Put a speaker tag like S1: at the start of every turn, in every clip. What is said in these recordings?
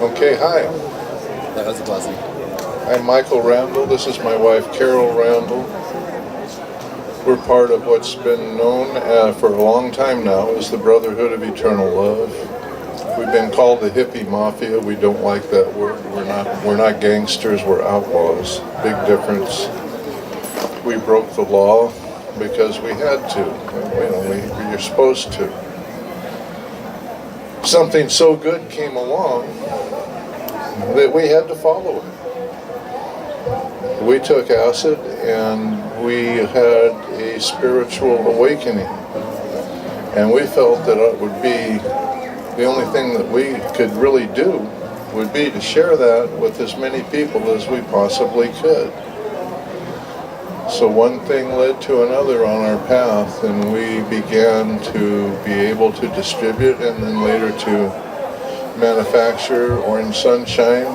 S1: Okay, hi.
S2: That was a blessing.
S1: I'm Michael Randall. This is my wife, Carol Randall. We're part of what's been known for a long time now as the Brotherhood of Eternal Love. We've been called the hippie mafia. We don't like that word. We're not gangsters. We're outlaws. Big difference. We broke the law because we had to. You're supposed to. Something so good came along that we had to follow it. We took acid and we had a spiritual awakening. And we felt that it would be the only thing that we could really do would be to share that with as many people as we possibly could. So one thing led to another on our path, and we began to be able to distribute and then later to manufacture Orange Sunshine,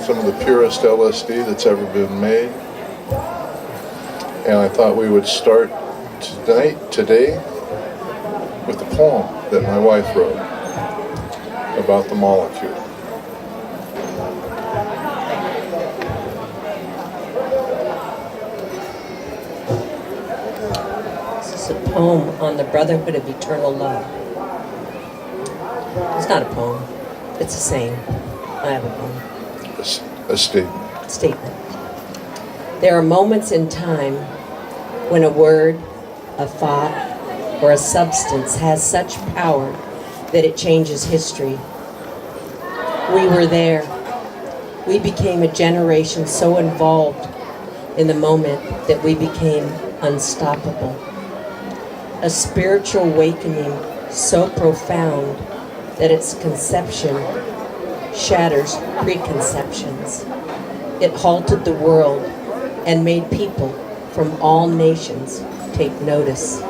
S1: some of the purest LSD that's ever been made. And I thought we would start today, with a poem that my wife wrote about the molecule.
S3: This is a poem on the Brotherhood of Eternal Love. It's not a poem, it's a saying. I have a poem.
S1: A statement.
S3: Statement. There are moments in time when a word, a thought, or a substance has such power that it changes history. We were there. We became a generation so involved in the moment that we became unstoppable. A spiritual awakening so profound that its conception shatters preconceptions. It halted the world and made people from all nations take notice.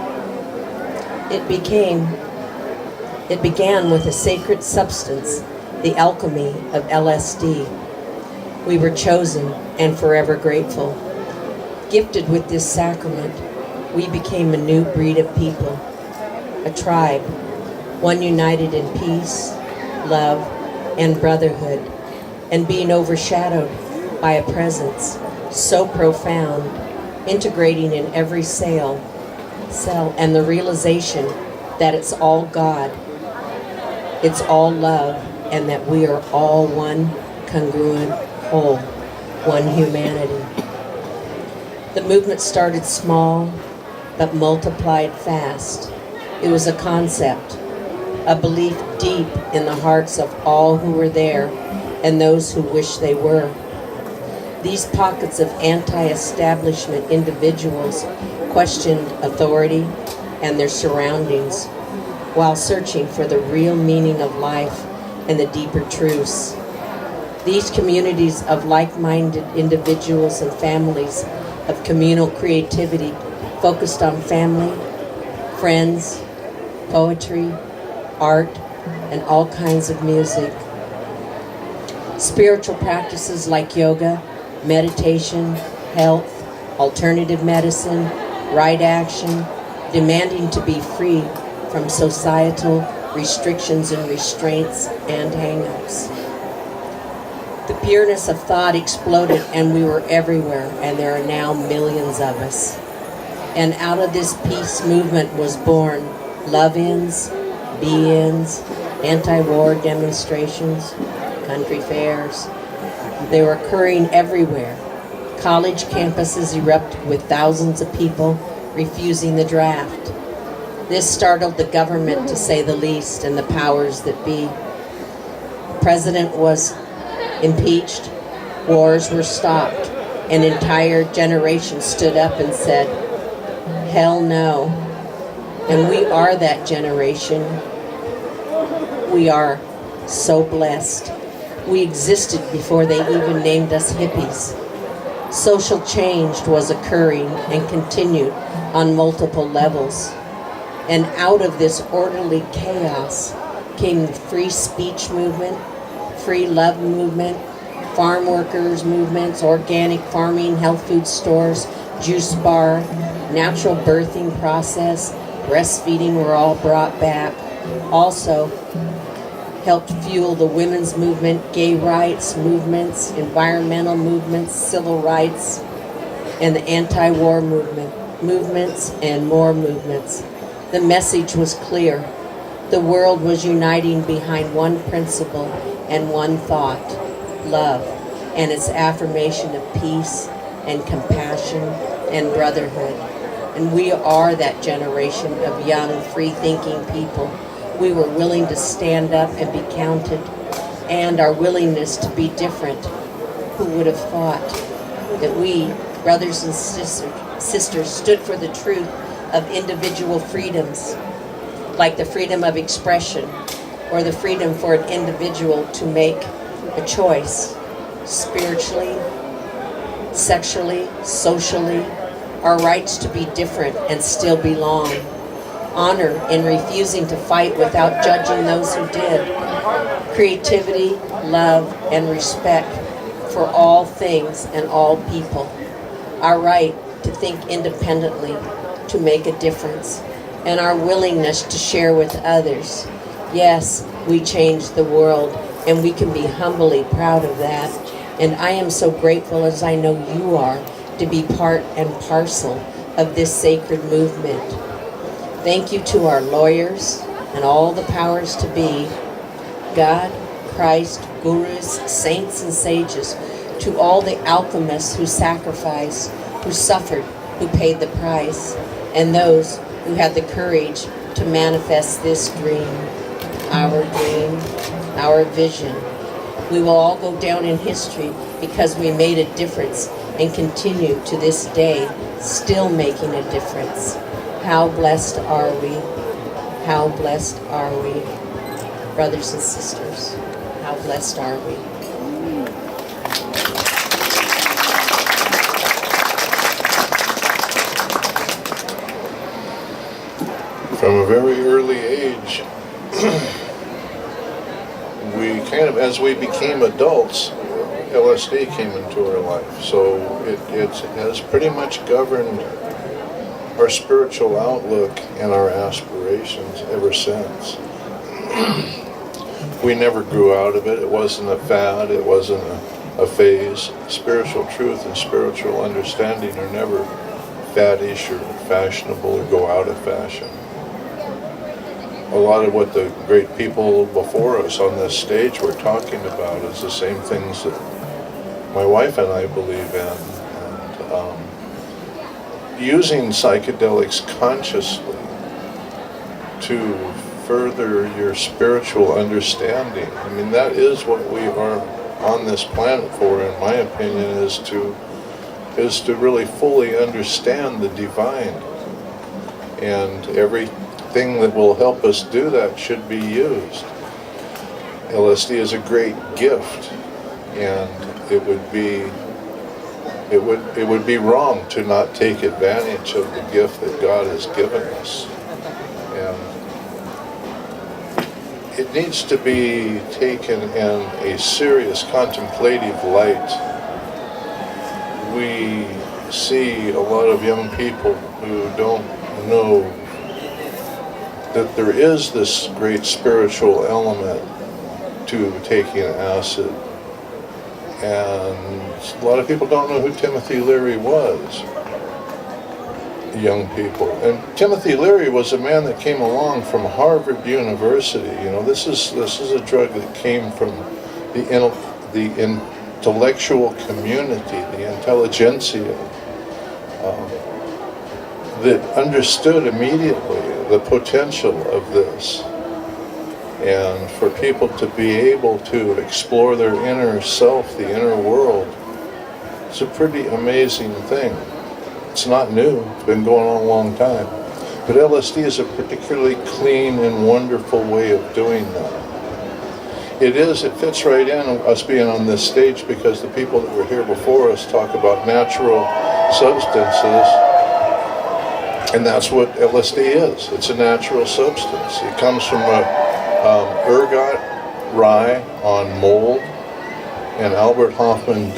S3: It began with a sacred substance, the alchemy of Lsd. We were chosen and forever grateful. Gifted with this sacrament, we became a new breed of people, a tribe, one united in peace, love, and brotherhood, and being overshadowed by a presence so profound, integrating in every cell, and the realization that it's all God, it's all love, and that we are all one congruent whole, one humanity. The movement started small, but multiplied fast. It was a concept, a belief deep in the hearts of all who were there and those who wish they were. These pockets of anti-establishment individuals questioned authority and their surroundings while searching for the real meaning of life and the deeper truths. These communities of like-minded individuals and families of communal creativity focused on family, friends, poetry, art, and all kinds of music. Spiritual practices like yoga, meditation, health, alternative medicine, right action, demanding to be free from societal restrictions and restraints and hang-ups. The pureness of thought exploded and we were everywhere, and there are now millions of us. And out of this peace movement was born love-ins, be-ins, anti-war demonstrations, country fairs. They were occurring everywhere. College campuses erupted with thousands of people refusing the draft. This startled the government, to say the least, and the powers that be. The president was impeached, wars were stopped, an entire generation stood up and said, "Hell no." And we are that generation. We are so blessed. We existed before they even named us hippies. Social change was occurring and continued on multiple levels. And out of this orderly chaos came the free speech movement, free love movement, farm workers movements, organic farming, health food stores, juice bar, natural birthing process, breastfeeding were all brought back. Also, helped fuel the women's movement, gay rights movements, environmental movements, civil rights, and the anti-war movements, and more movements. The message was clear. The world was uniting behind one principle and one thought, love, and its affirmation of peace and compassion and brotherhood. And we are that generation of young, free-thinking people. We were willing to stand up and be counted, and our willingness to be different. Who would have thought that we, brothers and sisters, stood for the truth of individual freedoms, like the freedom of expression, or the freedom for an individual to make a choice, spiritually, sexually, socially, our rights to be different and still belong. Honor in refusing to fight without judging those who did. Creativity, love, and respect for all things and all people. Our right to think independently, to make a difference, and our willingness to share with others. Yes, we changed the world, and we can be humbly proud of that. And I am so grateful, as I know you are, to be part and parcel of this sacred movement. Thank you to our lawyers and all the powers to be, God, Christ, gurus, saints, and sages, to all the alchemists who sacrificed, who suffered, who paid the price, and those who had the courage to manifest this dream, our vision. We will all go down in history because we made a difference and continue to this day, still making a difference. How blessed are we? How blessed are we? Brothers and sisters, how blessed are we?
S1: From a very early age, we kind of, as we became adults, LSD came into our life. So it has pretty much governed our spiritual outlook and our aspirations ever since. We never grew out of it. It wasn't a fad. It wasn't a phase. Spiritual truth and spiritual understanding are never faddish or fashionable or go out of fashion. A lot of what the great people before us on this stage were talking about is the same things that my wife and I believe in. And using psychedelics consciously to further your spiritual understanding. I mean, that is what we are on this planet for, in my opinion, is to really fully understand the divine. And everything that will help us do that should be used. LSD is a great gift, and it would be wrong to not take advantage of the gift that God has given us. And it needs to be taken in a serious contemplative light. We see a lot of young people who don't know that there is this great spiritual element to taking acid. And a lot of people don't know who Timothy Leary was, young people. And Timothy Leary was a man that came along from Harvard University. You know, this is a drug that came from the intellectual community, the intelligentsia, that understood immediately the potential of this. And for people to be able to explore their inner self, the inner world, it's a pretty amazing thing. It's not new, it's been going on a long time. But LSD is a particularly clean and wonderful way of doing that. It fits right in us being on this stage because the people that were here before us talk about natural substances, and that's what LSD is. It's a natural substance. It comes from ergot rye on mold, and Albert Hoffman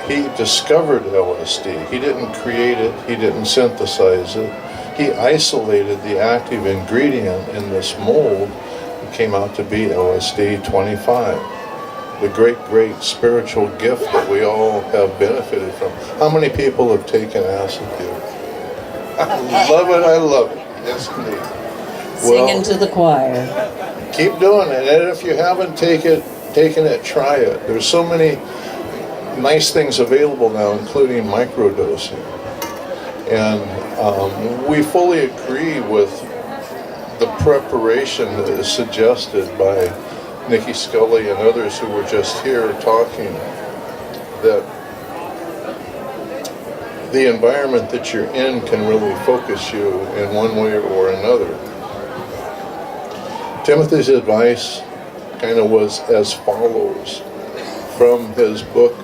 S1: he discovered LSD. He didn't create it, he didn't synthesize it. He isolated the active ingredient in this mold, came out to be LSD 25. The great spiritual gift that we all have benefited from. How many people have taken acid here? I love it. Yes, indeed.
S3: Singing to the choir.
S1: Keep doing it, and if you haven't taken it, try it. There's so many nice things available now, including microdosing. And we fully agree with the preparation that is suggested by Nikki Scully and others who were just here talking, that the environment that you're in can really focus you in one way or another. Timothy's advice kind of was as follows from his book,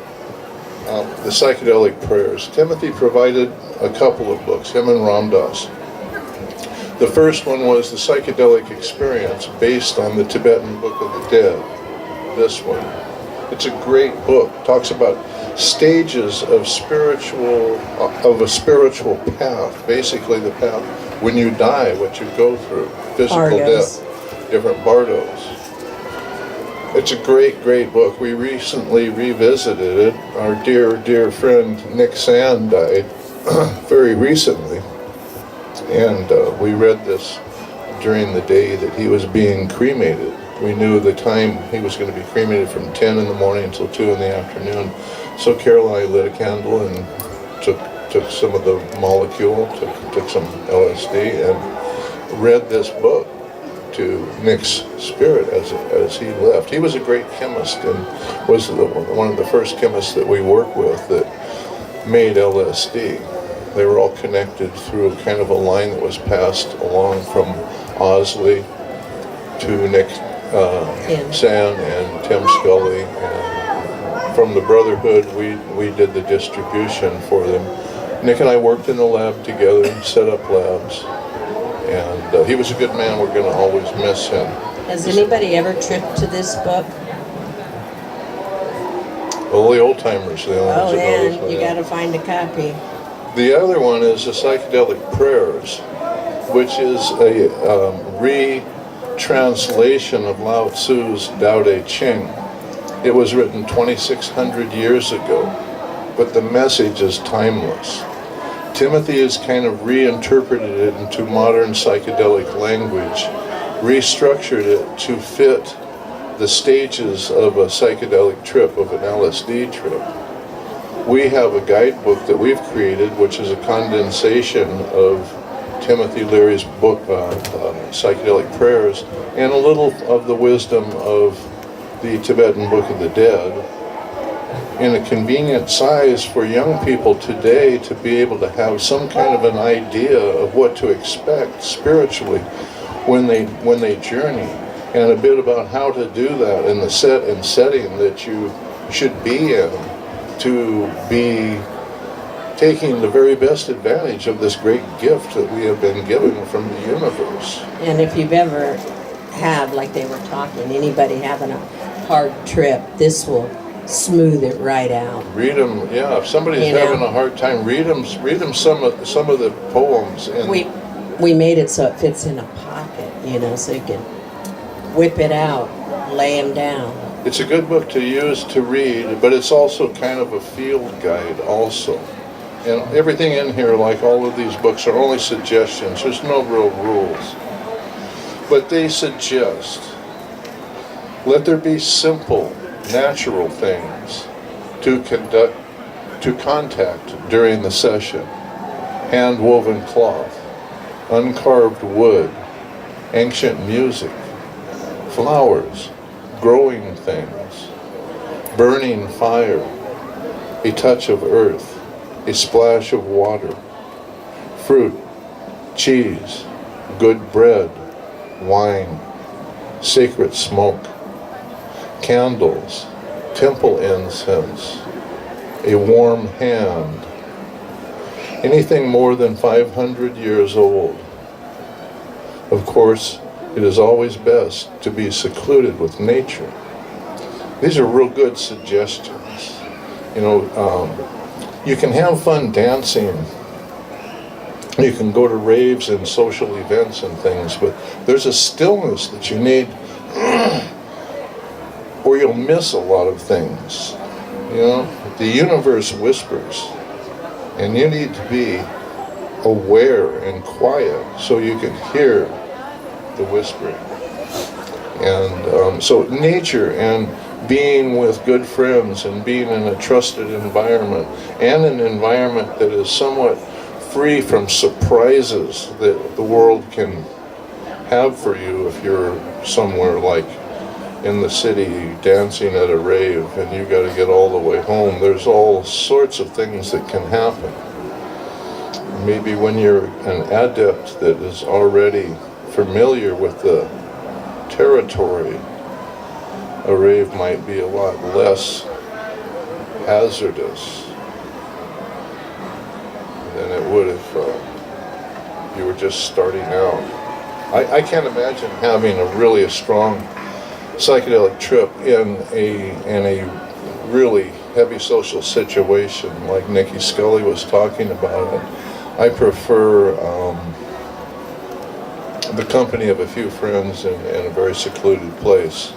S1: The Psychedelic Prayers. Timothy provided a couple of books, him and Ram Dass. The first one was The Psychedelic Experience, based on the Tibetan Book of the Dead. This one. It's a great book. Talks about stages of a spiritual path. Basically the path when you die, what you go through. Physical death. Different bardos. It's a great book. We recently revisited it. Our dear friend Nick Sand died very recently. And we read this during the day that he was being cremated. We knew the time he was going to be cremated from 10 in the morning until 2 in the afternoon. So Carol and I lit a candle and took some of the molecule, took some LSD, and read this book to Nick's spirit as he left. He was a great chemist and was one of the first chemists that we worked with that made LSD. They were all connected through kind of a line that was passed along from Osley to Nick Sand and Tim Scully. And from the Brotherhood, we did the distribution for them. Nick and I worked in the lab together and set up labs. And he was a good man. We're going to always miss him.
S3: Has anybody ever tripped to this book?
S1: Well, the old timers, the only ones that know this one,
S3: you got to find a copy.
S1: The other one is the Psychedelic Prayers, which is a retranslation of Lao Tzu's Tao Te Ching. It was written 2,600 years ago, but the message is timeless. Timothy has kind of reinterpreted it into modern psychedelic language, restructured it to fit the stages of a psychedelic trip, of an LSD trip. We have a guidebook that we've created, which is a condensation of Timothy Leary's book, Psychedelic Prayers, and a little of the wisdom of the Tibetan Book of the Dead, in a convenient size for young people today to be able to have some kind of an idea of what to expect spiritually when they journey, and a bit about how to do that in the setting that you should be in to be taking the very best advantage of this great gift that we have been given from the universe.
S3: And if you've ever had, like they were talking, anybody having a hard trip, this will smooth it right out.
S1: Read them, yeah. If somebody's having a hard time, read them some of the poems. And
S3: we made it so it fits in a pocket, so you can whip it out, lay them down.
S1: It's a good book to use to read, but it's also kind of a field guide also. And everything in here, like all of these books, are only suggestions. There's no real rules. But they suggest, let there be simple, natural things to contact during the session. Hand-woven cloth, uncarved wood, ancient music, flowers, growing things, burning fire, a touch of earth, a splash of water, fruit, cheese, good bread, wine, sacred smoke, candles, temple incense, a warm hand, anything more than 500 years old. Of course, it is always best to be secluded with nature. These are real good suggestions. You can have fun dancing. You can go to raves and social events and things, but there's a stillness that you need or you'll miss a lot of things. You know, the universe whispers, and you need to be aware and quiet so you can hear the whispering. And so nature and being with good friends and being in a trusted environment, and an environment that is somewhat free from surprises that the world can have for you if you're somewhere like in the city dancing at a rave and you got to get all the way home. There's all sorts of things that can happen. Maybe when you're an adept that is already familiar with the territory, a rave might be a lot less hazardous than it would if you were just starting out. I can't imagine having a strong psychedelic trip in a really heavy social situation like Nikki Scully was talking about. I prefer the company of a few friends in a very secluded place,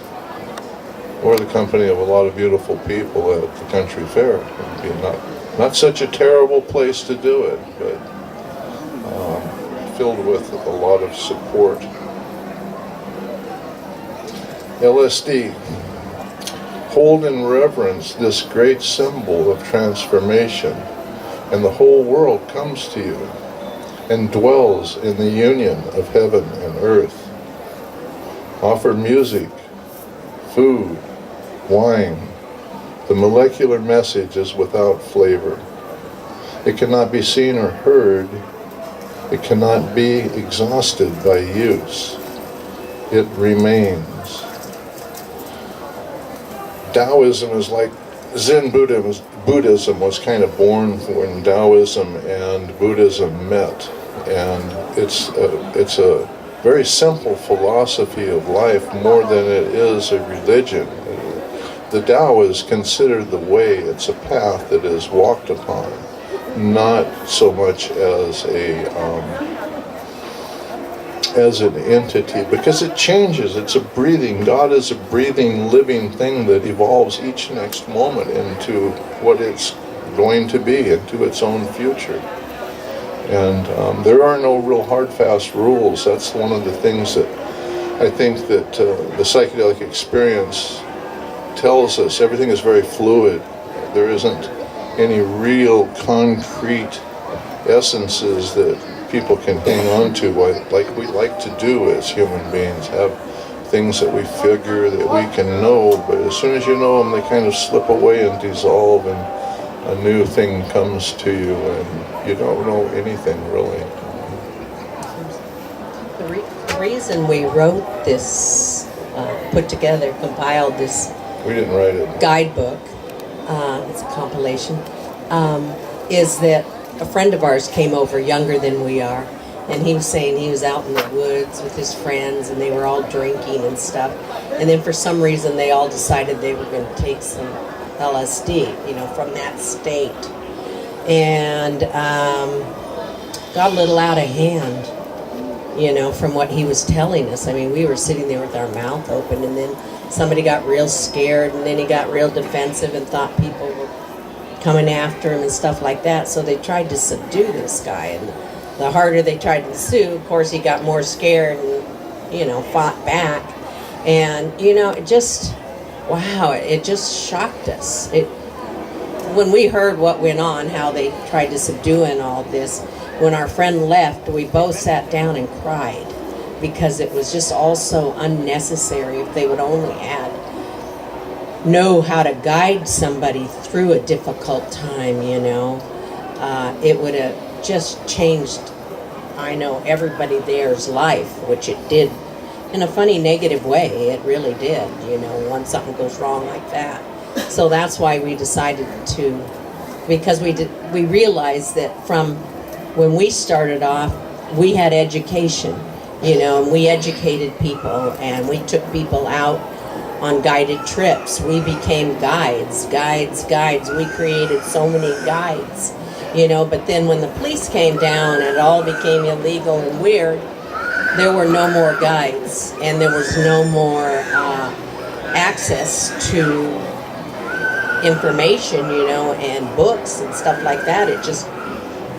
S1: or the company of a lot of beautiful people at the country fair. It would be not such a terrible place to do it, but filled with a lot of support. LSD. Hold in reverence this great symbol of transformation, and the whole world comes to you and dwells in the union of heaven and earth. Offer music, food, wine. The molecular message is without flavor. It cannot be seen or heard. It cannot be exhausted by use. It remains. Taoism is like Zen Buddhism was kind of born when Taoism and Buddhism met, and it's a very simple philosophy of life more than it is a religion. The Tao is considered the way; it's a path that is walked upon, not so much as an entity, because it changes. It's a breathing. God is a breathing, living thing that evolves each next moment into what it's going to be, into its own future. And there are no real hard, fast rules. That's one of the things that I think that the psychedelic experience tells us. Everything is very fluid. There isn't any real concrete essences that people can hang on to, like we like to do as human beings, have things that we figure that we can know, but as soon as you know them, they kind of slip away and dissolve, and a new thing comes to you, and you don't know anything really.
S3: The reason we wrote this, compiled this
S1: We didn't write it.
S3: guidebook, it's a compilation, is that a friend of ours came over younger than we are, and he was saying he was out in the woods with his friends and they were all drinking and stuff, and then for some reason they all decided they were going to take some LSD, from that state, and got a little out of hand, from what he was telling us. I mean, we were sitting there with our mouth open, and then somebody got real scared, and then he got real defensive and thought people were coming after him and stuff like that, so they tried to subdue this guy, and the harder they tried to sue, of course he got more scared and fought back, and it just shocked us. When we heard what went on, how they tried to subdue and all this, when our friend left, we both sat down and cried, because it was just all so unnecessary. If they would only know how to guide somebody through a difficult time, it would have just changed, everybody there's life, which it did in a funny negative way. It really did, once something goes wrong like that. So that's why we decided to, because we realized that from when we started off, we had education, and we educated people, and we took people out on guided trips. We became guides. We created so many guides, but then when the police came down and it all became illegal and weird, there were no more guides, and there was no more access to information, and books and stuff like that.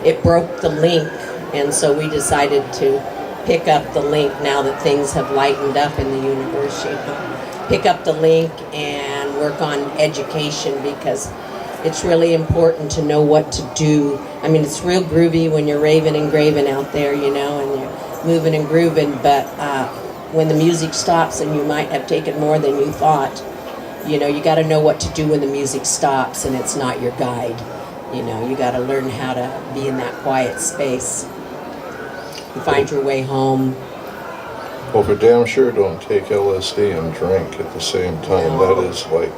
S3: It broke the link, and so we decided to pick up the link now that things have lightened up in the universe, pick up the link and work on education, because it's really important to know what to do. I mean, it's real groovy when you're raving and graving out there, and you're moving and grooving, but when the music stops and you might have taken more than you thought, you got to know what to do when the music stops and it's not your guide. You got to learn how to be in that quiet space and find your way home.
S1: Well, for damn sure, don't take LSD and drink at the same time.
S3: No.
S1: That is like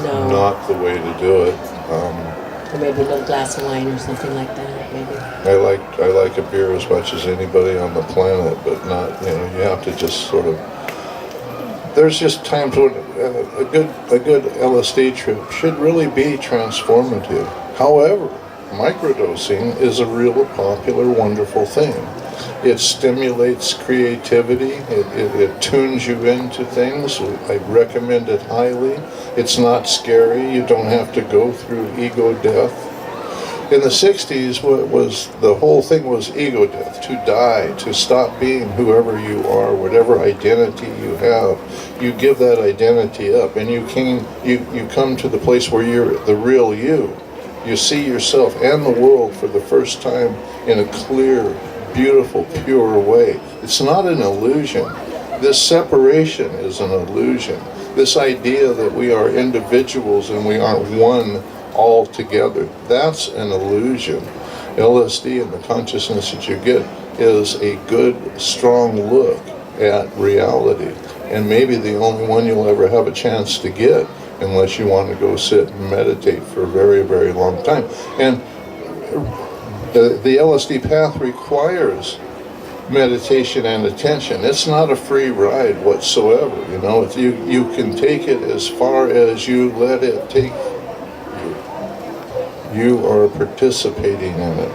S3: No.
S1: not the way to do it.
S3: Or maybe a little glass of wine or something like that, maybe.
S1: I like a beer as much as anybody on the planet, but not, you have to just sort of. There's just times when a good LSD trip should really be transformative. However, microdosing is a real popular, wonderful thing. It stimulates creativity. It tunes you into things. I recommend it highly. It's not scary. You don't have to go through ego death. In the 60s, the whole thing was ego death, to die, to stop being whoever you are, whatever identity you have. You give that identity up, and you come to the place where you're the real you. You see yourself and the world for the first time in a clear, beautiful, pure way. It's not an illusion. This separation is an illusion. This idea that we are individuals and we aren't one all together, that's an illusion. LSD and the consciousness that you get is a good, strong look at reality, and maybe the only one you'll ever have a chance to get, unless you want to go sit and meditate for a very, very long time. And the LSD path requires meditation and attention. It's not a free ride whatsoever. You can take it as far as you let it take you. You are participating in it.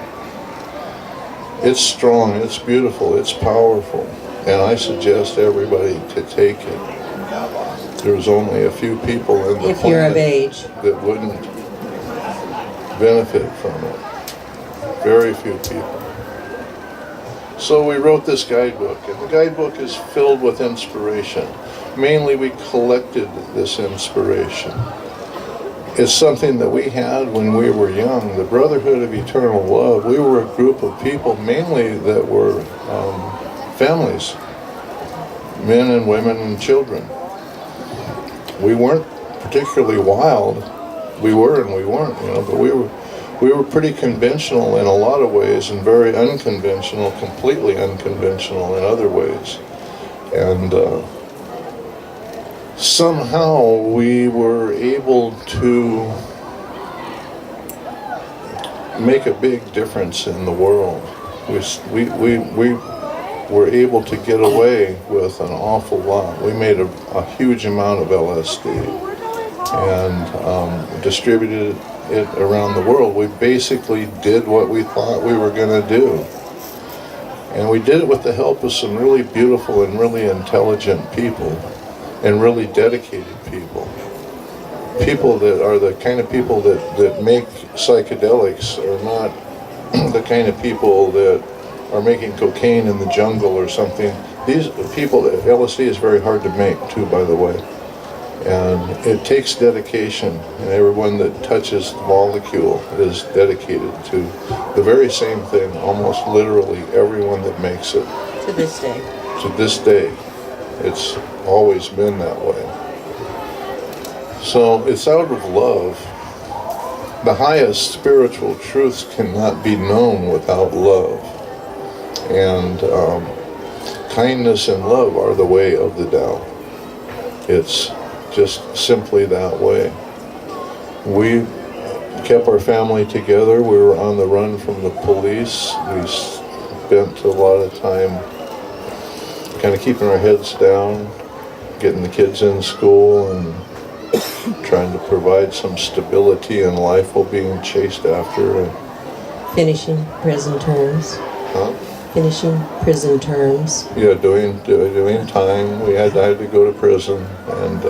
S1: It's strong, it's beautiful, it's powerful, and I suggest everybody to take it. There's only a few people in the
S3: If you're of
S1: planet
S3: age.
S1: that wouldn't benefit from it. Very few people. So we wrote this guidebook, and the guidebook is filled with inspiration. Mainly we collected this inspiration. It's something that we had when we were young. The Brotherhood of Eternal Love, we were a group of people mainly that were families, men and women and children. We weren't particularly wild. We were and we weren't, but we were pretty conventional in a lot of ways and very unconventional, completely unconventional in other ways. And somehow we were able to make a big difference in the world. We were able to get away with an awful lot. We made a huge amount of LSD and distributed it around the world. We basically did what we thought we were going to do. And we did it with the help of some really beautiful and really intelligent people and really dedicated people. People that are the kind of people that make psychedelics are not the kind of people that are making cocaine in the jungle or something. These people, LSD is very hard to make too, by the way. And it takes dedication, and everyone that touches the molecule is dedicated to the very same thing, almost literally everyone that makes it.
S3: To this day.
S1: To this day. It's always been that way. So it's out of love. The highest spiritual truths cannot be known without love. And kindness and love are the way of the Tao. It's just simply that way. We kept our family together. We were on the run from the police. We spent a lot of time kind of keeping our heads down, getting the kids in school and trying to provide some stability in life while being chased after.
S3: Finishing prison terms.
S1: Huh?
S3: finishing prison terms.
S1: Yeah, doing time. I had to go to prison, and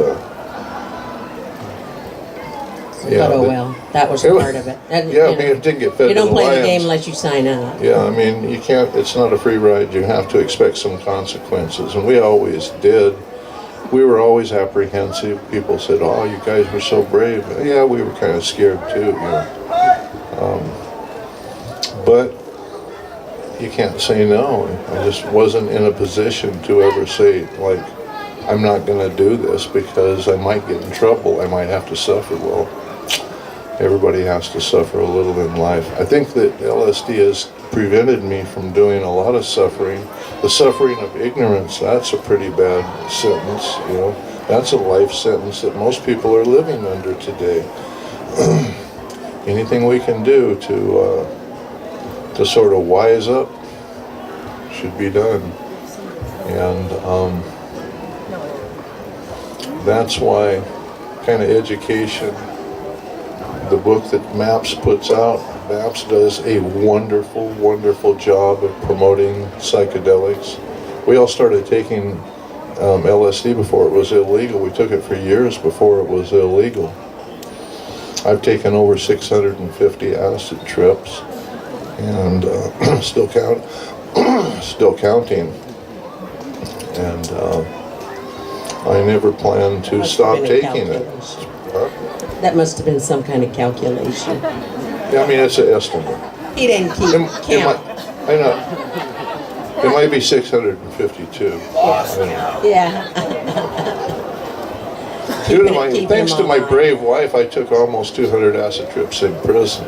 S3: But oh well, that was part of it. And,
S1: yeah, I mean, it didn't get fed.
S3: You don't
S1: to the
S3: play the
S1: lions.
S3: game unless you sign up.
S1: Yeah, I mean, you can't. It's not a free ride. You have to expect some consequences, and we always did. We were always apprehensive. People said, "Oh, you guys were so brave." Yeah, we were kind of scared too, you know. But you can't say no. I just wasn't in a position to ever say, like, I'm not going to do this because I might get in trouble. I might have to suffer. Well, everybody has to suffer a little in life. I think that LSD has prevented me from doing a lot of suffering. The suffering of ignorance, that's a pretty bad sentence, you know. That's a life sentence that most people are living under today. Anything we can do to sort of wise up should be done. And that's why kind of education, the book that MAPS puts out, MAPS does a wonderful, wonderful job of promoting psychedelics. We all started taking LSD before it was illegal. We took it for years before it was illegal. I've taken over 650 acid trips, and still counting. And I never plan to stop taking it. Huh?
S3: That must have been some kind of calculation.
S1: Yeah, I mean, it's an estimate.
S3: He didn't keep count.
S1: I know. It might be 652.
S3: Yeah.
S1: Thanks to my brave wife, I took almost 200 acid trips in prison.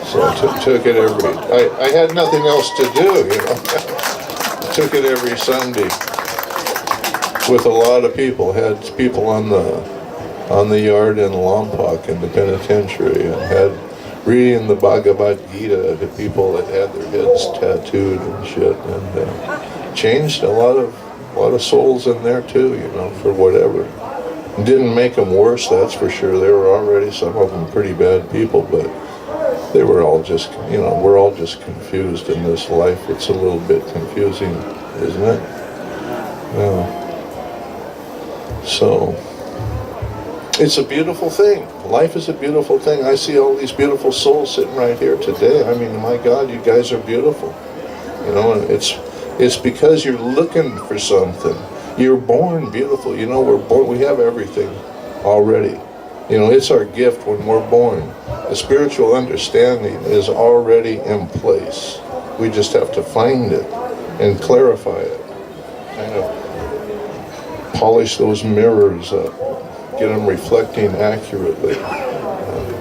S1: So I took it I had nothing else to do, you know. I took it every Sunday with a lot of people. Had people on the yard in Lompoc in the penitentiary, and had reading the Bhagavad Gita to people that had their heads tattooed and shit, and changed a lot of souls in there too, you know, for whatever. Didn't make them worse, that's for sure. They were already, some of them, pretty bad people, but they were all just, you know, we're all just confused in this life. It's a little bit confusing, isn't it? Yeah. So, it's a beautiful thing. Life is a beautiful thing. I see all these beautiful souls sitting right here today. I mean, my God, you guys are beautiful. You know, and it's because you're looking for something. You're born beautiful. You know, we're born, we have everything already. You know, it's our gift when we're born. The spiritual understanding is already in place. We just have to find it and clarify it. Kind of polish those mirrors up, get them reflecting accurately. And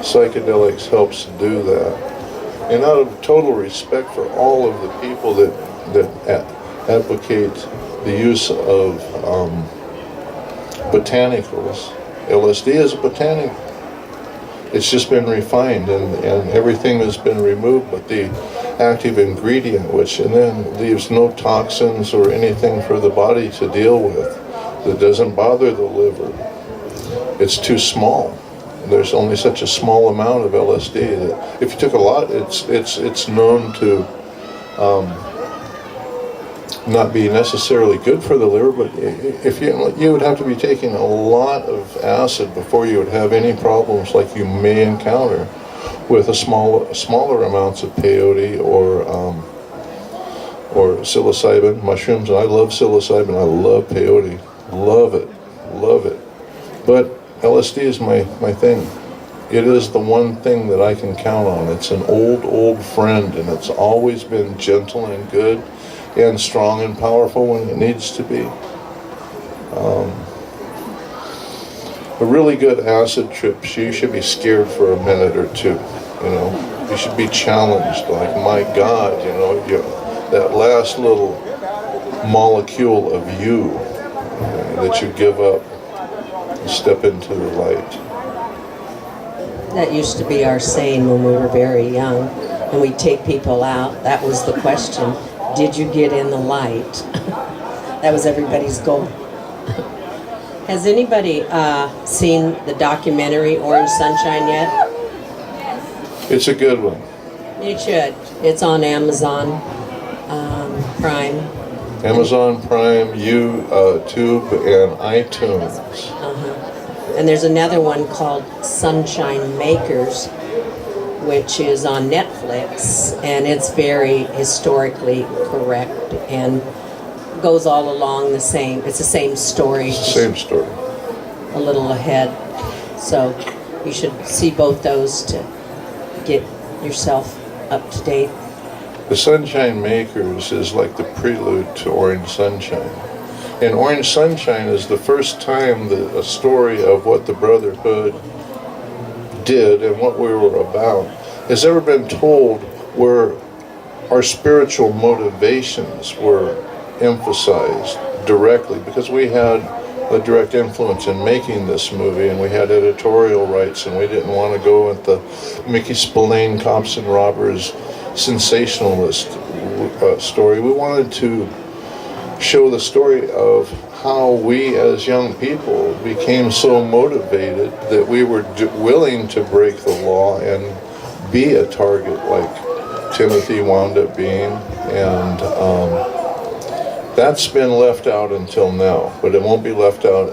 S1: psychedelics helps do that. And out of total respect for all of the people that advocate the use of botanicals, LSD is a botanic. It's just been refined, and everything has been removed but the active ingredient, which and then leaves no toxins or anything for the body to deal with. That doesn't bother the liver. It's too small. There's only such a small amount of LSD that if you took a lot, it's known to not be necessarily good for the liver, but if you would have to be taking a lot of acid before you would have any problems like you may encounter with smaller amounts of peyote or psilocybin mushrooms. And I love psilocybin. I love peyote. Love it. But LSD is my thing. It is the one thing that I can count on. It's an old friend, and it's always been gentle and good and strong and powerful when it needs to be. A really good acid trip, you should be scared for a minute or two, you know. You should be challenged, like, my God, you know, that last little molecule of you that you give up and step into the light.
S3: That used to be our saying when we were very young, and we'd take people out. That was the question. Did you get in the light? That was everybody's goal. Has anybody seen the documentary Orange Sunshine yet?
S1: It's a good one.
S3: You should. It's on Amazon. Prime.
S1: Amazon Prime, YouTube, and iTunes.
S3: And there's another one called Sunshine Makers, which is on Netflix, and it's very historically correct and goes all along the same. It's the same story.
S1: Same story.
S3: A little ahead. So you should see both those to get yourself up to date.
S1: The Sunshine Makers is like the prelude to Orange Sunshine. And Orange Sunshine is the first time that a story of what the Brotherhood did and what we were about has ever been told, where our spiritual motivations were emphasized directly, because we had a direct influence in making this movie, and we had editorial rights, and we didn't want to go with the Mickey Spillane cops and robbers sensationalist story. We wanted to show the story of how we as young people became so motivated that we were willing to break the law and be a target like Timothy wound up being, and that's been left out until now, but it won't be left out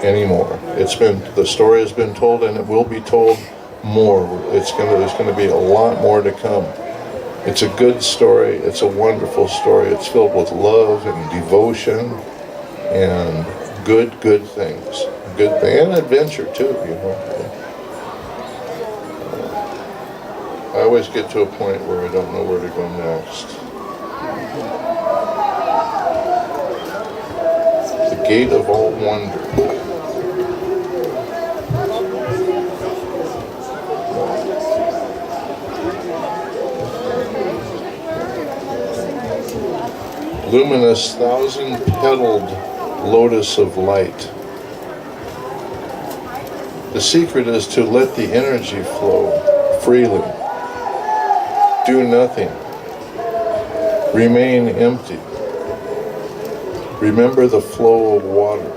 S1: anymore. The story has been told, and it will be told more. There's going to be a lot more to come. It's a good story. It's a wonderful story. It's filled with love and devotion and good things. And adventure too, I always get to a point where I don't know where to go next. The gate of all wonder. Luminous, thousand-petaled lotus of light. The secret is to let the energy flow freely. Do nothing. Remain empty. Remember the flow of water.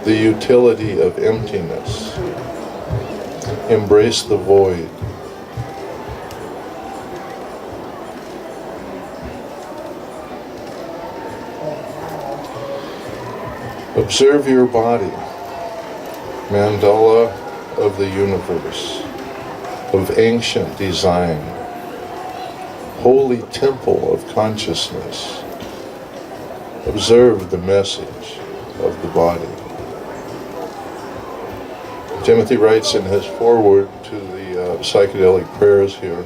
S1: The utility of emptiness. Embrace the void. Observe your body, mandala of the universe, of ancient design, holy temple of consciousness. Observe the message of the body. Timothy writes in his foreword to the Psychedelic Prayers here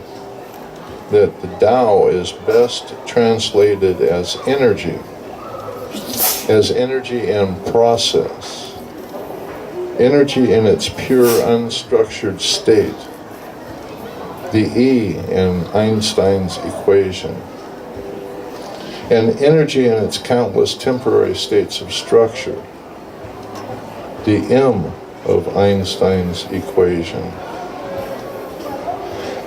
S1: that the Tao is best translated as energy and process. Energy in its pure, unstructured state. The E in Einstein's equation. And energy in its countless temporary states of structure. The M of Einstein's equation.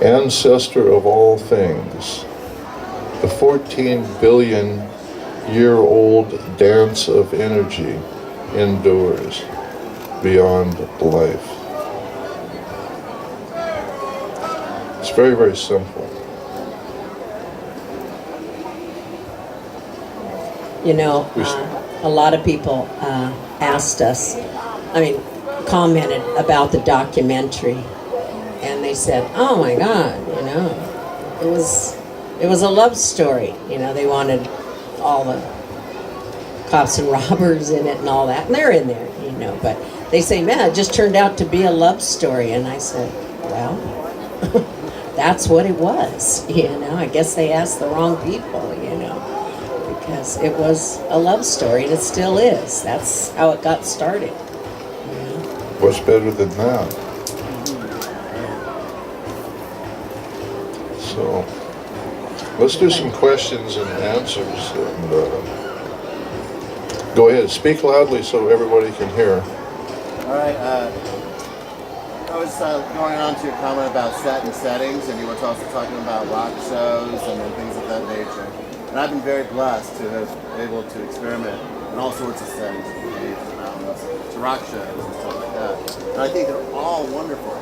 S1: Ancestor of all things. The 14 billion year-old dance of energy endures beyond life. It's very, very simple.
S3: You know, a lot of people asked us, commented about the documentary, and they said, "Oh my God, it was a love story." They wanted all the cops and robbers in it and all that, and they're in there, but they say, "Man, it just turned out to be a love story." And I said, well, that's what it was, I guess they asked the wrong people, because it was a love story, and it still is. That's how it got started.
S1: What's better than that? So let's do some questions and answers, and go ahead, speak loudly so everybody can hear.
S2: All right, I was going on to your comment about set and settings, and you were also talking about rock shows and things of that nature. And I've been very blessed to have been able to experiment in all sorts of settings, from caves to mountains to rock shows and stuff like that. And I think they're all wonderful.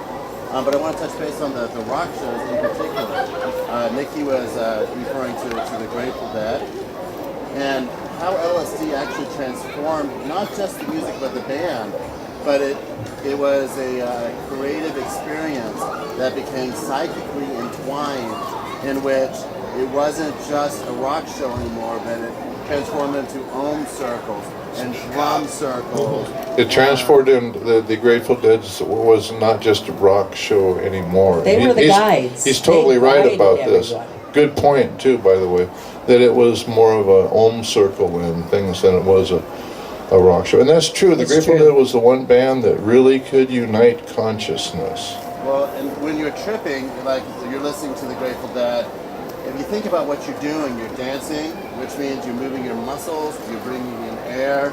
S2: But I want to touch base on the rock shows in particular. Nikki was referring to the Grateful Dead and how LSD actually transformed not just the music but the band, but it was a creative experience that became psychically entwined, in which it wasn't just a rock show anymore, but it transformed into Om circles and drum circles.
S1: It transformed in the Grateful Dead was not just a rock show anymore.
S3: They were the guides.
S1: He's totally
S3: They
S1: right
S3: guided
S1: about this.
S3: everybody.
S1: Good point too, by the way, that it was more of a Om circle and things than it was a rock show. And that's true. The
S3: It's
S1: Grateful
S3: true.
S1: Dead was the one band that really could unite consciousness.
S2: Well, and when you're tripping, like you're listening to the Grateful Dead, if you think about what you're doing, you're dancing, which means you're moving your muscles, you're bringing in air.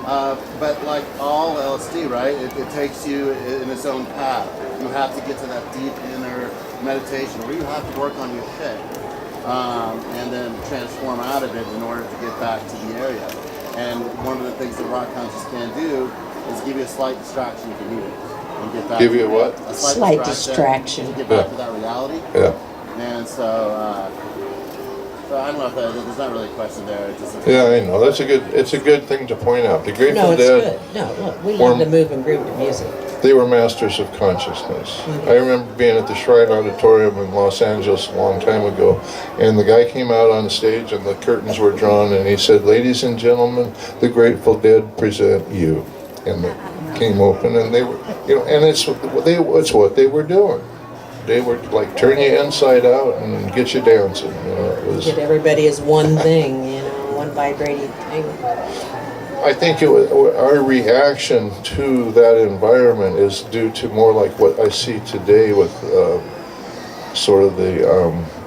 S2: But like all LSD, right, it takes you in its own path. You have to get to that deep inner meditation where you have to work on your shit and then transform out of it in order to get back to the area. And one of the things that rock conscious can do is give you a slight distraction if you need it. And get back
S1: Give
S2: to
S1: you a what?
S2: A
S3: Slight distraction.
S2: To get back
S1: Yeah.
S2: to that reality.
S1: Yeah.
S2: And so I don't know if there's not really a question there. It's just
S1: Yeah, I know. It's a good thing to point out. The Grateful
S3: No, it's
S1: Dead,
S3: good. No, look, we love
S1: Or-
S3: to move and groove to music.
S1: they were masters of consciousness. I remember being at the Shrine Auditorium in Los Angeles a long time ago, and the guy came out on stage and the curtains were drawn and he said, "Ladies and gentlemen, the Grateful Dead present you." And it came open and they were, and it's what they were doing. They were like turn you inside out and get you dancing. It was.
S3: Get everybody as one thing, one vibrating thing.
S1: I think our reaction to that environment is due to more like what I see today with sort of the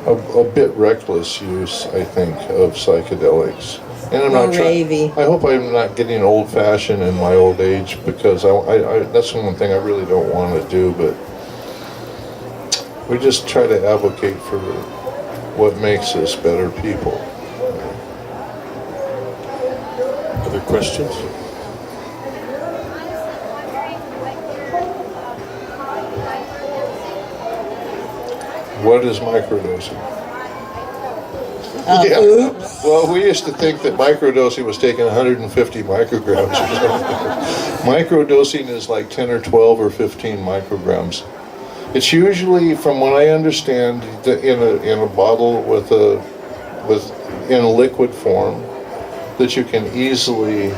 S1: a bit reckless use, I think, of psychedelics. And I'm
S3: More
S1: not trying.
S3: ravey.
S1: I hope I'm not getting old-fashioned in my old age because I that's one thing I really don't want to do. But we just try to advocate for what makes us better people.
S4: Other questions?
S1: What is microdosing?
S3: Oops.
S1: Well, we used to think that microdosing was taking 150 micrograms or something. Microdosing is like 10 or 12 or 15 micrograms. It's usually, from what I understand, in a bottle in a liquid form that you can easily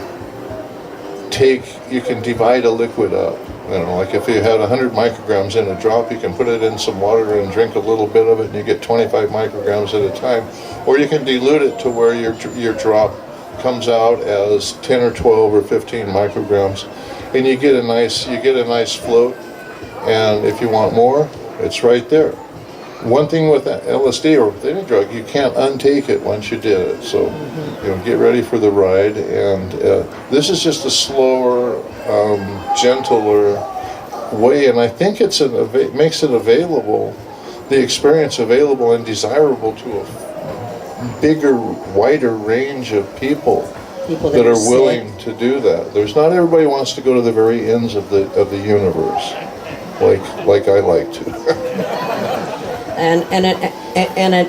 S1: take. You can divide a liquid up. Like if you had 100 micrograms in a drop, you can put it in some water and drink a little bit of it, and you get 25 micrograms at a time. Or you can dilute it to where your drop comes out as 10 or 12 or 15 micrograms, and you get a nice float. And if you want more, it's right there. One thing with LSD or with any drug, you can't untake it once you did it. So, get ready for the ride. And this is just a slower, gentler way. And I think makes it available, the experience available and desirable to a bigger, wider range of people that are willing to do that. There's not everybody wants to go to the very ends of the universe, like I like to.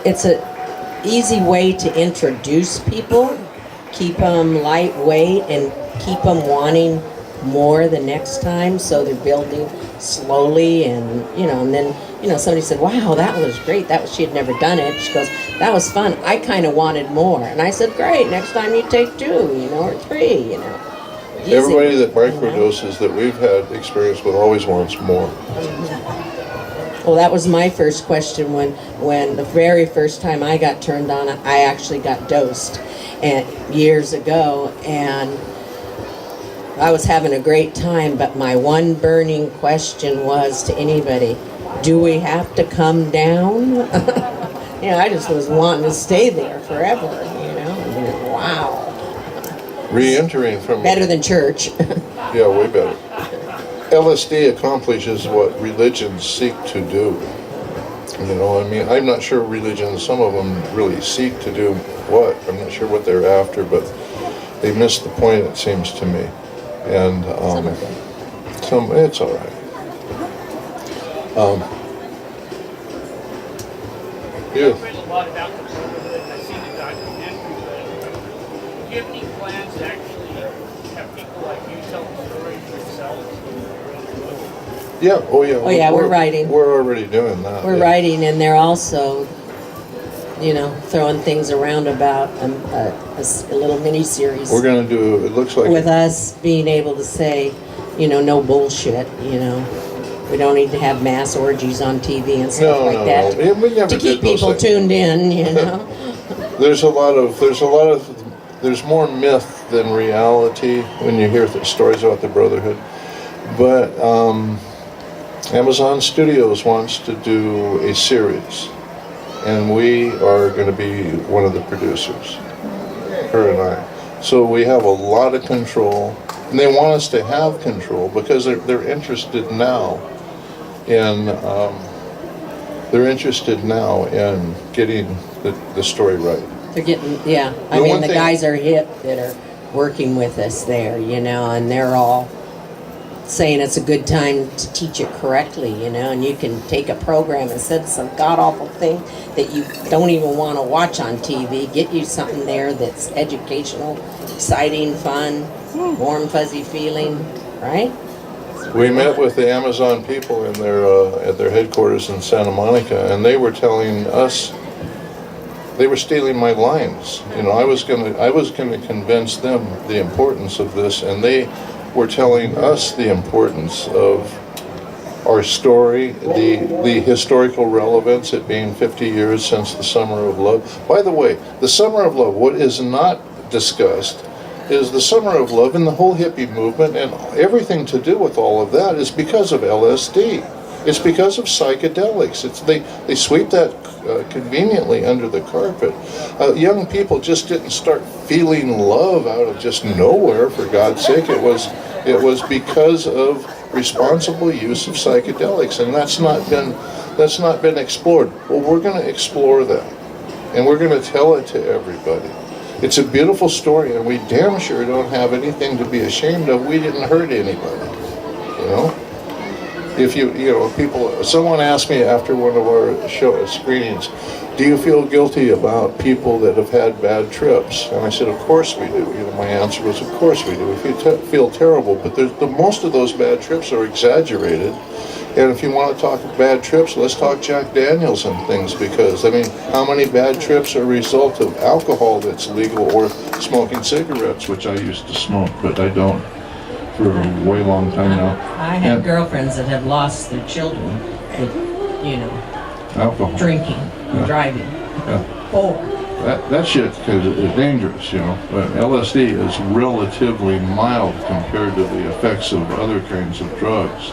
S3: It's a easy way to introduce people, keep them lightweight, and keep them wanting more the next time. So they're building slowly, and then somebody said, "Wow, that was great. She had never done it." She goes, "That was fun. I kind of wanted more." And I said, "Great. Next time you take 2, or 3, Easy,
S1: Everybody that microdoses that we've had experience with always wants more.
S3: Well, that was my first question when the very first time I got turned on, I actually got dosed years ago, and I was having a great time, but my one burning question was to anybody, do we have to come down? I just was wanting to stay there forever, wow.
S1: Re-entering from
S3: Better than church.
S1: Yeah, way better. LSD accomplishes what religions seek to do. I'm not sure religions, some of them really seek to do what. I'm not sure what they're after, but they miss the point, it seems to me. And
S3: Some of them.
S1: it's all right. Yeah.
S5: I've read a lot about the Brotherhood and I've seen the documentary, but do you have any plans to actually have people like you tell the stories yourselves?
S1: Yeah, oh yeah.
S3: Oh, yeah, we're writing.
S1: We're already doing that.
S3: We're
S1: yeah.
S3: writing, and they're also, you know, throwing things around about a little mini-series
S1: We're going to do, it looks like.
S3: with us being able to say, you know, no bullshit, you know. We don't need to have mass orgies on TV and stuff like that.
S1: No. We never
S3: To keep
S1: did those
S3: people
S1: things.
S3: tuned in, you know.
S1: There's more myth than reality when you hear the stories about the Brotherhood. But Amazon Studios wants to do a series, and we are going to be one of the producers, her and I. So we have a lot of control, and they want us to have control because they're interested now in getting the story right.
S3: They're getting, yeah. I
S1: The
S3: mean,
S1: one
S3: the
S1: thing-
S3: guys are hip that are working with us there, you know, and they're all saying it's a good time to teach it correctly, you know, and you can take a program and said some god-awful thing that you don't even want to watch on TV, get you something there that's educational, exciting, fun, warm, fuzzy feeling, right?
S1: We met with the Amazon people in at their headquarters in Santa Monica, and they were telling us, they were stealing my lines. You know, I was gonna convince them the importance of this, and they were telling us the importance of our story, the historical relevance, it being 50 years since the Summer of Love. By the way, the Summer of Love, what is not discussed is the Summer of Love and the whole hippie movement and everything to do with all of that is because of LSD. It's because of psychedelics. They sweep that conveniently under the carpet. Young people just didn't start feeling love out of just nowhere, for God's sake. It was because of responsible use of psychedelics, and that's not been explored. Well, we're going to explore that, and we're going to tell it to everybody. It's a beautiful story, and we damn sure don't have anything to be ashamed of. We didn't hurt anybody, you know. If someone asked me after one of our show screenings, do you feel guilty about people that have had bad trips? And I said, of course we do. You know, my answer was, of course we do. We feel terrible, but most of those bad trips are exaggerated. And if you want to talk bad trips, let's talk Jack Daniels and things, because, I mean, how many bad trips are a result of alcohol that's legal or smoking cigarettes, which I used to smoke, but I don't for a way long time now.
S3: I have girlfriends that have lost their children with, you know,
S1: Alcohol.
S3: drinking and driving.
S1: Yeah.
S3: Or
S1: That shit is dangerous, you know. But LSD is relatively mild compared to the effects of other kinds of drugs.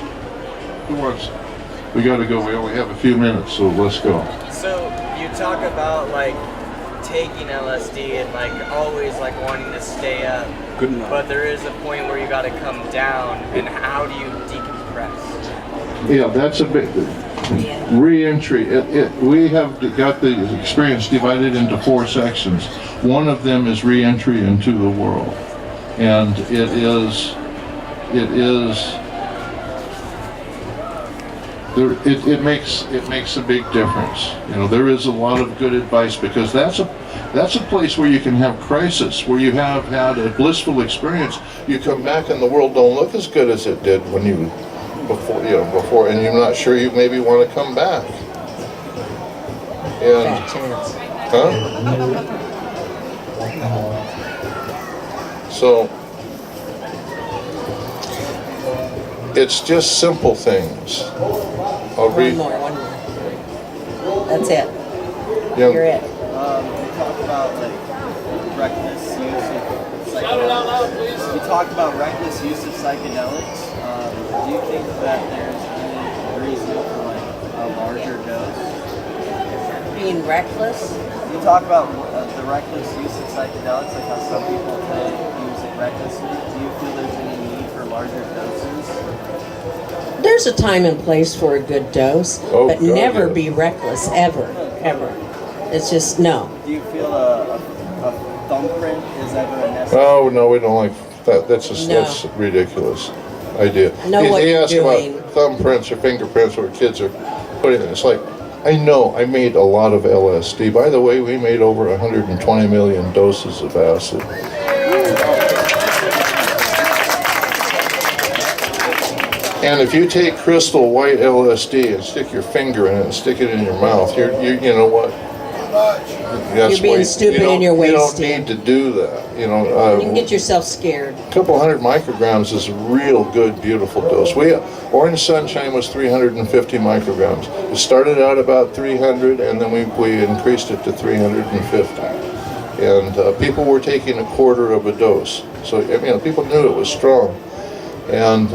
S1: Who wants? We got to go. We only have a few minutes, so let's go.
S6: So you talk about like taking LSD and like always like wanting to stay up.
S4: Good enough.
S6: But there is a point where you got to come down, and how do you decompress?
S1: Yeah, that's a big re-entry. We have got the experience divided into 4 sections. One of them is re-entry into the world, and it makes a big difference. You know, there is a lot of good advice, because that's a place where you can have crisis, where you have had a blissful experience. You come back and the world don't look as good as it did when you before, and you're not sure you maybe want to come back. And
S3: fat chance.
S1: So it's just simple things. I'll
S3: One
S1: read.
S3: more. That's it.
S1: Yeah.
S3: You're it.
S2: You talk about like reckless use of
S5: Shout it out
S2: psychedelics.
S5: loud, please.
S2: You talk about reckless use of psychedelics. Do you think that there's any reason for like a larger dose?
S3: Being reckless.
S2: You talk about the reckless use of psychedelics, like how some people use it recklessly. Do you feel there's any need for larger doses?
S3: There's a time and place for a good dose,
S1: Oh,
S3: but
S1: God,
S3: never
S1: yes.
S3: be reckless, ever. It's just, no.
S2: Do you feel a thumbprint is ever a necessary?
S1: Oh no, we don't like that. That's
S3: No.
S1: that's ridiculous idea.
S3: Know what
S1: He
S3: you're
S1: asked
S3: doing.
S1: about thumbprints or fingerprints where kids are putting it. It's like, I know I made a lot of LSD. By the way, we made over 120 million doses of acid. And if you take crystal white LSD and stick your finger in it and stick it in your mouth, you know what? That's
S3: You're being stupid and you're wasting.
S1: You don't need to do that. You know,
S3: You can get yourself scared.
S1: a couple hundred micrograms is a real good, beautiful dose. Orange Sunshine was 350 micrograms. It started out about 300, and then we increased it to 350. And people were taking a quarter of a dose. So, people knew it was strong. And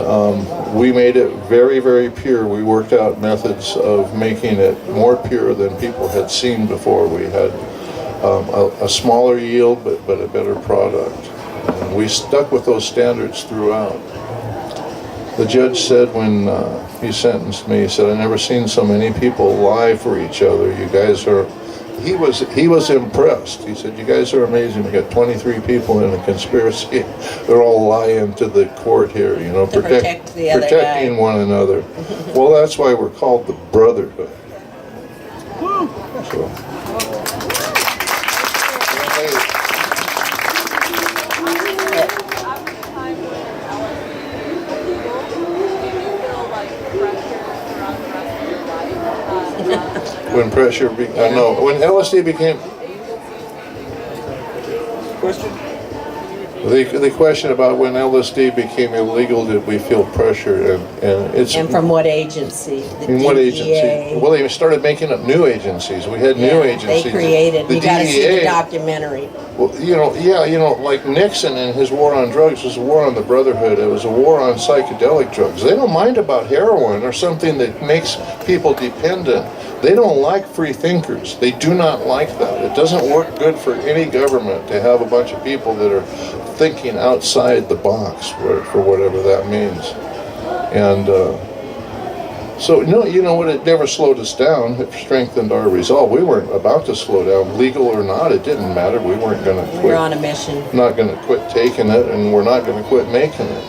S1: we made it very, very pure. We worked out methods of making it more pure than people had seen before. We had a smaller yield, but a better product. And we stuck with those standards throughout. The judge said when he sentenced me, he said, "I've never seen so many people lie for each other. You guys are..." He was impressed. He said, "You guys are amazing. We got 23 people in a conspiracy. They're all lying to the court here,
S3: To protect the other
S1: protecting
S3: guy."
S1: one another." Well, that's why we're called the Brotherhood. So. When pressure, when LSD became...
S4: Question?
S1: The question about when LSD became illegal, did we feel pressure? And it's...
S3: And from what agency? The
S1: In what
S3: DEA.
S1: agency? Well, they started making up new agencies. We had new agencies.
S3: They created.
S1: The
S3: You got to see the
S1: DEA
S3: documentary.
S1: Well, like Nixon and his war on drugs was a war on the Brotherhood. It was a war on psychedelic drugs. They don't mind about heroin or something that makes people dependent. They don't like free thinkers. They do not like that. It doesn't work good for any government to have a bunch of people that are thinking outside the box, for whatever that means. And so, you know what? It never slowed us down. It strengthened our resolve. We weren't about to slow down, legal or not. It didn't matter. We weren't going to quit.
S3: We're on a mission.
S1: Not going to quit taking it, and we're not going to quit making it.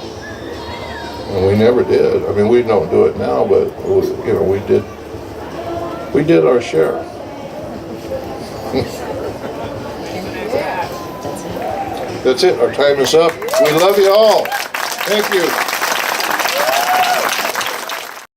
S1: And we never did. I mean, we don't do it now, but we did. We did our share. That's it. Our time is up. We love you all. Thank you.